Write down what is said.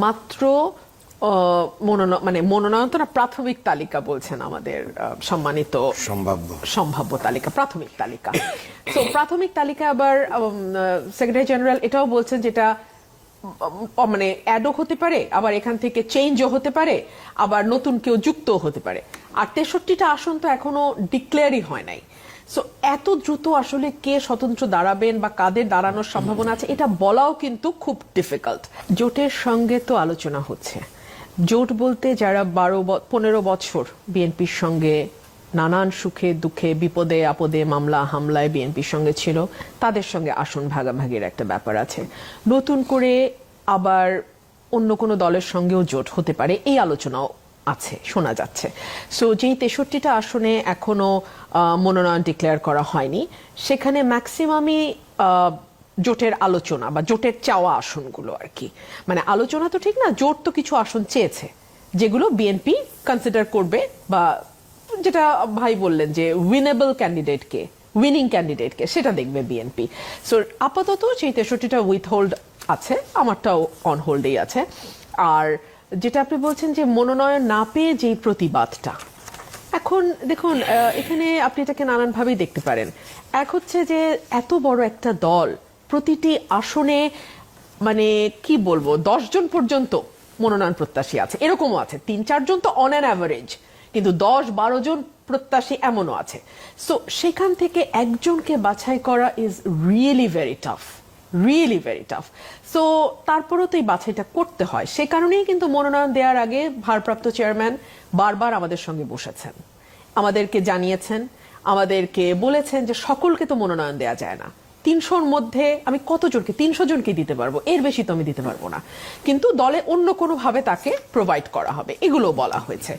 মাত্র মনোনয়ন তো না, প্রাথমিক তালিকা বলছেন আমাদের সম্মানিত সম্ভাব্য তালিকা, প্রাথমিক তালিকা। তো প্রাথমিক তালিকা আবার সেক্রেটারি জেনারেল এটাও বলছেন যেটা অ্যাডও হতে পারে, আবার এখান থেকে চেঞ্জও হতে পারে, আবার নতুন কেউ যুক্ত হতে পারে। আর 63টা আসন তো এখনো ডিক্লেয়ারই হয় নাই। সো এত দ্রুত আসলে কে স্বতন্ত্র দাঁড়াবেন বা কাদের দাঁড়ানোর সম্ভাবনা আছে এটা বলাও কিন্তু খুব ডিফিকাল্ট। জোটের সঙ্গে তো আলোচনা হচ্ছে। জোট বলতে যারা 15 বছর বিএনপির সঙ্গে নানান সুখে দুঃখে বিপদে আপদে মামলা হামলায় বিএনপির সঙ্গে ছিল, তাদের সঙ্গে আসন ভাগাভাগির একটা ব্যাপার আছে। নতুন করে আবার অন্য কোনো দলের সঙ্গেও জোট হতে পারে, এই আলোচনাও আছে, শোনা যাচ্ছে। সো যেই 63টা আসনে এখনো মনোনয়ন ডিক্লেয়ার করা হয়নি, সেখানে ম্যাক্সিমামই জোটের আলোচনা বা জোটের চাওয়া আসনগুলো আর কি। মানে আলোচনা তো ঠিক না, জোট তো কিছু আসন চেয়েছে যেগুলো বিএনপি কনসিডার করবে, বা যেটা ভাই বললেন যে উইনেবল ক্যান্ডিডেটকে, উইনিং ক্যান্ডিডেটকে সেটা দেখবে বিএনপি। সো আপাতত সেই 63টা উইথ হোল্ড আছে, আমারটাও অন হোল্ডেই আছে। আর যেটা আপনি বলছেন যে মনোনয়ন না পেয়ে যেই প্রতিবাদটা, এখন দেখুন এখানে আপনি এটাকে নানানভাবেই দেখতে পারেন। এক হচ্ছে যে এত বড় একটা দল, প্রতিটি আসনে মানে কি বলবো 10 জন পর্যন্ত মনোনয়ন প্রত্যাশী আছে, এরকমও আছে 3-4 জন তো অন অ্যান অ্যাভারেজ, কিন্তু 10-12 জন প্রত্যাশী এমনও আছে। সো সেখান থেকে একজনকে বাছাই করা is really very tough, really very tough. So তারপরেও তো এই বাছাইটা করতে হয়। সে কারণেই কিন্তু মনোনয়ন দেওয়ার আগে ভারপ্রাপ্ত চেয়ারম্যান বারবার আমাদের সঙ্গে বসেছেন, আমাদেরকে জানিয়েছেন, আমাদেরকে বলেছেন যে সকলকে তো মনোনয়ন দেওয়া যায় না, 300-র মধ্যে আমি কতজনকে, 300 জনকে দিতে পারবো, এর বেশি তো আমি দিতে পারবো না, কিন্তু দলে অন্য কোনো ভাবে তাকে প্রোভাইড করা হবে, এগুলো বলা হয়েছে।